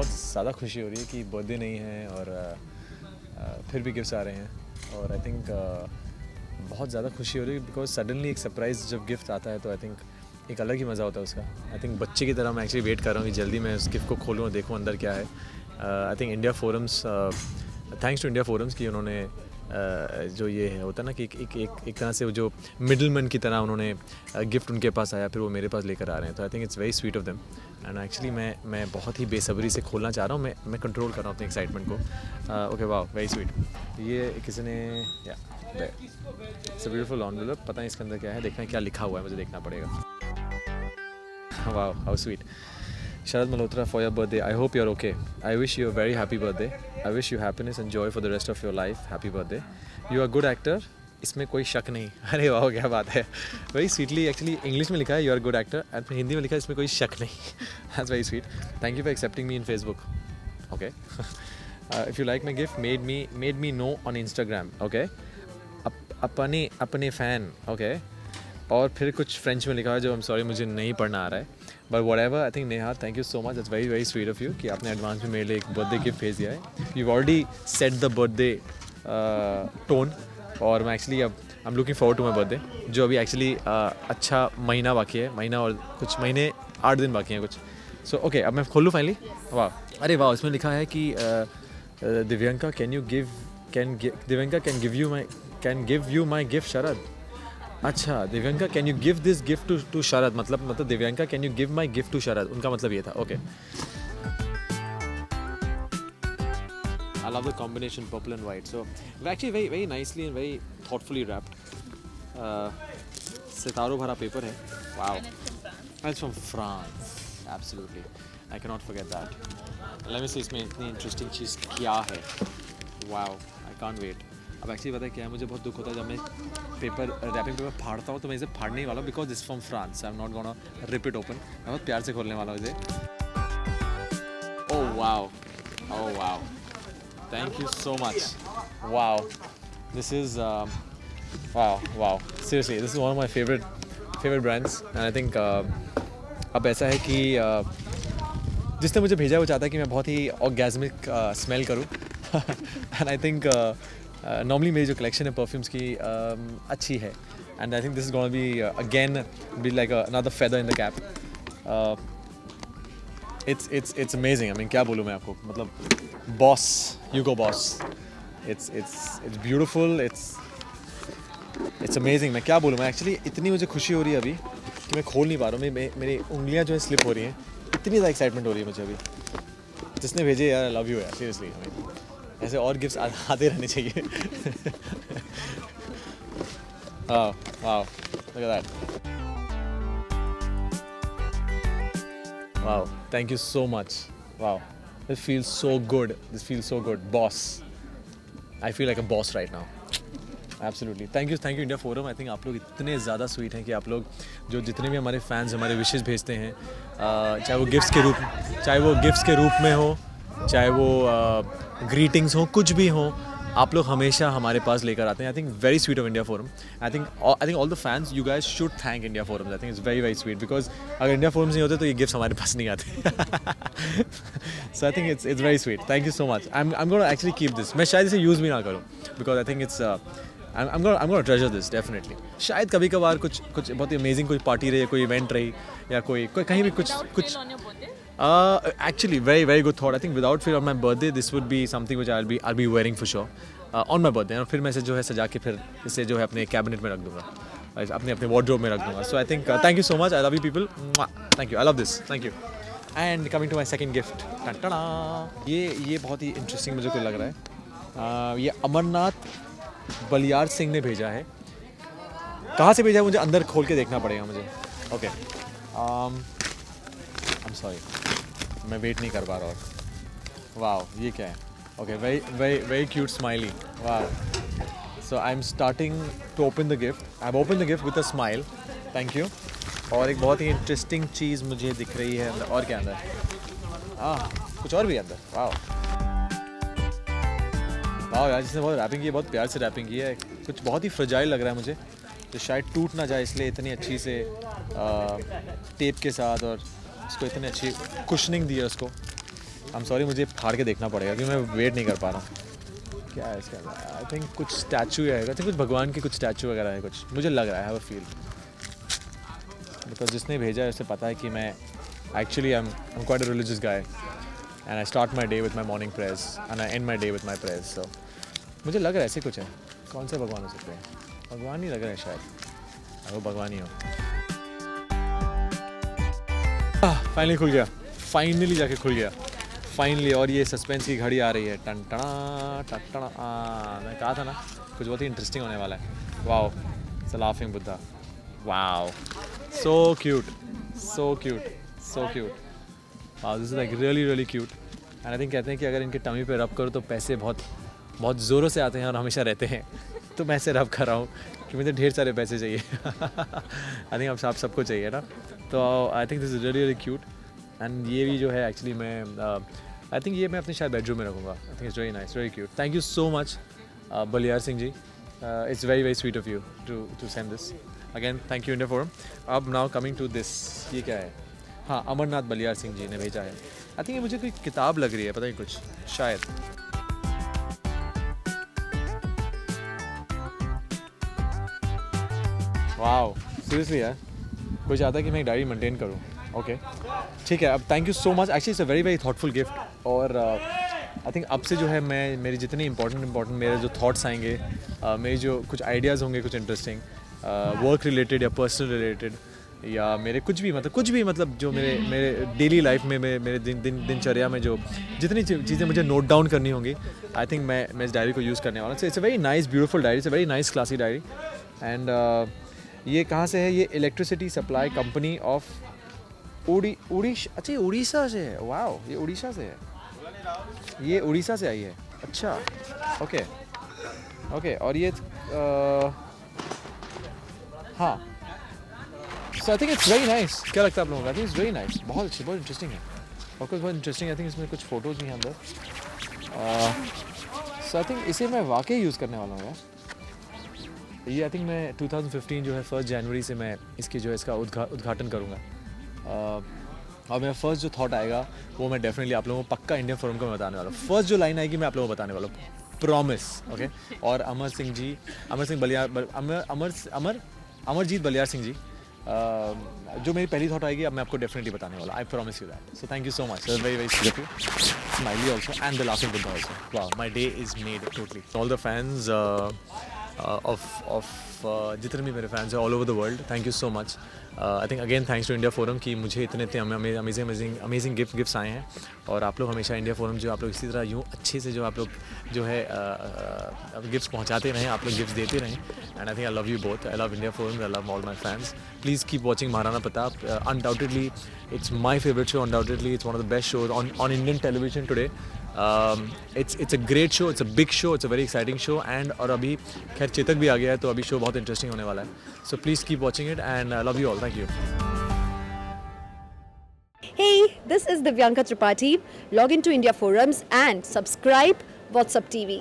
बहुत ज़्यादा खुशी हो रही है कि बर्थडे नहीं है और फिर भी गिफ्ट्स आ रहे हैं और आई थिंक बहुत ज़्यादा खुशी हो रही है बिकॉज सडनली एक सरप्राइज़ जब गिफ्ट आता है तो आई थिंक एक अलग ही मज़ा होता है उसका। आई थिंक बच्चे की तरह मैं एक्चुअली वेट कर रहा हूँ कि जल्दी मैं उस गिफ्ट को खोलूँ और देखूँ अंदर क्या है। I think India forums, thanks to India forums कि उन्होंने जो ये है होता है ना कि एक तरह से वो जो मिडलमैन की तरह उन्होंने गिफ्ट उनके पास आया फिर वो मेरे पास लेकर आ रहे हैं। तो आई think it's very sweet of them and actually मैं बहुत ही बेसब्री से खोलना चाह रहा हूँ। मैं कंट्रोल कर रहा हूँ अपने एक्साइटमेंट को। ओके वाह वेरी स्वीट। ये किसी ने इट्स अ ब्यूटीफुल एनवेलप, पता नहीं इसके अंदर क्या है, देखना है क्या लिखा हुआ है, मुझे देखना पड़ेगा। वाह how sweet. Sharad Malhotra, for your birthday, I hope you're okay. I wish you a very happy birthday. I wish you happiness and joy for the rest of your life. Happy birthday. You are a good actor. इसमें कोई शक नहीं। अरे वाह क्या बात है। Very sweetly actually English में लिखा है you are good actor and Hindi में लिखा है इसमें कोई शक नहीं। That's very sweet. Thank you for accepting me in Facebook. Okay if you like my gift made me no on Instagram. Okay अपने फ़ैन। ओके और फिर कुछ फ्रेंच में लिखा है जो आई एम सॉरी मुझे नहीं पढ़ना आ रहा है, but whatever. I think Neha thank you so much, that's very very sweet of you कि आपने एडवांस में मेरे लिए एक बर्थडे गिफ्ट भेज दिया है। You already set the birthday tone और मैं एक्चुअली अब I am looking forward to my birthday जो अभी एक्चुअली अच्छा महीना बाकी है, महीना और कुछ महीने 8 दिन बाकी हैं कुछ। सो ओके अब मैं खोल लूँ फाइनली। वाह अरे वाह इसमें लिखा है कि Divyanka can give you my gift Sharad. अच्छा Divyanka can you give this gift to Sharad, मतलब Divyanka can you give my gift to Sharad, उनका मतलब ये था। Okay I love the combination purple and white. So actually very very nicely and very thoughtfully wrapped. सितारों भरा paper है। Wow. It's from France. Absolutely. I cannot forget that. Let me see इसमें इतनी interesting चीज़ क्या है। Wow. I can't wait. अब actually पता है क्या है, मुझे बहुत दुख होता है जब मैं रैपिंग पेपर फाड़ता हूँ तो मैं इसे फाड़ने ही वाला हूँ because this from France. I am not gonna rip it open. मैं बहुत प्यार से खोलने वाला हूँ इसे। Oh wow, oh wow, thank you so much. Wow this is wow seriously this is one of my favourite brands and I think अब ऐसा है कि जिसने मुझे भेजा वो चाहता है कि मैं बहुत ही ऑर्गेज़मिक स्मेल करूँ एंड आई थिंक नॉर्मली मेरी जो कलेक्शन है परफ्यूम्स की अच्छी है and I think this is gonna be again be like another feather in the cap. It's amazing. I mean क्या बोलूँ मैं आपको, मतलब boss Hugo boss. It's beautiful, it's amazing. मैं क्या बोलूँ, मैं एक्चुअली इतनी मुझे खुशी हो रही है अभी कि मैं खोल नहीं पा रहा हूँ। मेरी उंगलियाँ जो है स्लिप हो रही हैं, इतनी ज़्यादा एक्साइटमेंट हो रही है मुझे अभी। जिसने भेजे यार आई लव यू यार सीरियसली। आई मीन ऐसे और गिफ्ट्स आते रहने चाहिए। Wow look at that. Wow thank you so much. Wow this feels so good, this feels so good. Boss, I feel like a boss right now. Absolutely thank you India Forum. I think आप लोग इतने ज़्यादा sweet हैं कि आप लोग जो जितने भी हमारे फैंस हमारे विशेज़ भेजते हैं, चाहे वो गिफ्ट्स के रूप में हो, चाहे वो ग्रीटिंग्स हो, कुछ भी हो, आप लोग हमेशा हमारे पास लेकर आते हैं। I think very sweet of India Forum. I think all the fans you guys should thank India Forum. I think it's very very sweet because अगर इंडिया फोरम्स नहीं होते तो ये गिफ्ट्स हमारे पास नहीं आते। So I think it's very sweet. Thank you so much. I am gonna actually keep this. मैं शायद इसे यूज़ भी ना करूँ because I think it's I'm gonna treasure this definitely. शायद कभी कभार कुछ बहुत ही अमेजिंग कोई पार्टी रही, कोई इवेंट रही या कोई कहीं भी कुछ actually very good thought. I think without fear on my birthday this would be something which I'll be wearing for sure on my birthday. और फिर मैं इसे जो है सजा के फिर इसे जो है अपने कैबिनेट में रख दूंगा, अपने वार्डरोब में रख दूंगा. So I think thank you so much. I love you people. Thank you. I love this. Thank you. And coming to my second gift. ये बहुत ही इंटरेस्टिंग मुझे को लग रहा है. ये अमरनाथ बलियार सिंह ने भेजा है. कहाँ से भेजा है मुझे अंदर खोल के देखना पड़ेगा मुझे. ओके आई एम सॉरी, मैं वेट नहीं कर पा रहा. और वाह ये क्या है. Okay very cute smiley. Wow. So I'm starting to open the gift. I've opened the gift with a smile. Thank you. और एक बहुत ही इंटरेस्टिंग चीज़ मुझे दिख रही है अंदर. और क्या अंदर? कुछ और भी अंदर. वाह वाह यार, जिसने बहुत रैपिंग की है, बहुत प्यार से रैपिंग की है. कुछ बहुत ही फ्रजाइल लग रहा है मुझे, तो शायद टूट ना जाए इसलिए इतनी अच्छी से टेप के साथ और इसको इतनी अच्छी कुशनिंग दी है उसको. आई एम सॉरी, मुझे फाड़ के देखना पड़ेगा क्योंकि मैं वेट नहीं कर पा रहा हूँ। क्या है इसके अंदर? आई थिंक कुछ स्टैचू है, आई थिंक कुछ भगवान के कुछ स्टैचू वगैरह है कुछ, मुझे लग रहा है, हैव अ फील। बिकॉज जिसने भेजा है उसे पता है कि मैं actually I am quite a religious guy and I start my day with my morning prayers and I end my day with my prayers. So मुझे लग रहा है ऐसे कुछ है। कौन से भगवान हो सकते हैं? भगवान ही लग रहे हैं शायद, वो भगवान ही हो। फाइनली खुल गया, फाइनली जाके खुल गया फाइनली। और ये सस्पेंस की घड़ी आ रही है, टन टना टन टना। मैं कहा था ना कुछ बहुत ही इंटरेस्टिंग होने वाला है। Wow, it's a laughing Buddha. Wow, so cute, so cute, so cute. Wow, this is like really really cute. And I think कहते हैं कि अगर इनके टमी पे रब करो तो पैसे बहुत बहुत ज़ोरों से आते हैं और हमेशा रहते हैं। तो मैं ऐसे रब कर रहा हूँ कि मुझे ढेर सारे पैसे चाहिए। आई थिंक आप सबको चाहिए ना। तो I think this is really really cute. And ये भी जो है एक्चुअली मैं आई थिंक ये मैं अपने शायद बेडरूम में रखूँगा। I think it's very nice, very cute. Thank you so much Baliyar Singh ji. It's very very sweet of you to send this. Again thank you India forum. अब नाउ कमिंग टू दिस, ये क्या है? हाँ, अमरनाथ बलियार सिंह जी ने भेजा है। आई थिंक ये मुझे कोई किताब लग रही है, पता नहीं कुछ शायद। वाओ, सीरियसली यार, कोई चाहता है कि मैं एक डायरी मेंटेन करूँ। ओके, ठीक है। अब thank you so much, actually it's a very very thoughtful gift. और आई थिंक अब से जो है मैं मेरी जितने इंपॉर्टेंट मेरे जो थॉट्स आएंगे, मेरी जो कुछ आइडियाज़ होंगे कुछ इंटरेस्टिंग, वर्क रिलेटेड या पर्सनल रिलेटेड, या मेरे कुछ भी मतलब जो मेरे डेली लाइफ में मेरे दिनचर्या में जो जितनी चीज़ें मुझे नोट डाउन करनी होंगी, आई थिंक मैं इस डायरी को यूज़ करने वाला हूँ। It's a very nice beautiful diary, it's a very nice classy diary. And ये कहाँ से है? ये इलेक्ट्रिसिटी सप्लाई कंपनी ऑफ अच्छा, ये उड़ीसा से है। वाओ, ये उड़ीसा से है, ये उड़ीसा से आई है। अच्छा, ओके ओके। और ये हाँ, so I think it's very nice. क्या लगता है आप लोगों को? I think it's very nice, बहुत अच्छी, बहुत इंटरेस्टिंग है। और कुछ बहुत इंटरेस्टिंग, आई थिंक इसमें कुछ फ़ोटोज़ भी हैं अंदर। सो आई थिंक इसे मैं वाकई यूज़ करने वाला हूँ यार। ये आई थिंक मैं 2015 जो है 1 जनवरी से मैं इसकी जो है इसका उद्घाटन करूँगा। और मेरा फर्स्ट जो थॉट आएगा वो मैं डेफिनेटली आप लोगों को पक्का इंडियन फोरम को मैं बताने वाला हूँ। फर्स्ट जो लाइन आएगी मैं आप लोगों को बताने वाला हूँ, प्रॉमिस। ओके। और अमरजीत बलियार सिंह जी, जो मेरी पहली थॉट आएगी अब मैं आपको डेफिनेटली बताने वाला, I promise you that. So thank you so much, very very sweet of you. Smiley also and the laughing Buddha also. Wow, my day is made totally. All the fans of जितने भी मेरे fans हैं all over the world, thank you so much. I think again thanks to India forum कि मुझे इतने amazing gifts आए हैं। और आप लोग हमेशा इंडिया फोरम जो आप लोग इसी तरह यूँ अच्छे से जो आप लोग जो है गिफ्ट्स पहुंचाते रहें, आप लोग गिफ्ट्स देते रहें। And I think I love you both, I love India Forum, I love all my fans. Please keep watching Maharana Pratap. Undoubtedly it's my favorite show, undoubtedly it's one of the best shows on Indian television today. It's a great show, it's a big show, it's a very exciting show. And और अभी खैर चेतक भी आ गया है तो अभी show बहुत interesting होने वाला है। So please keep watching it and love you all, thank you. Hey, this is Divyanka Tripathi. Log into India Forums and subscribe WhatsApp TV.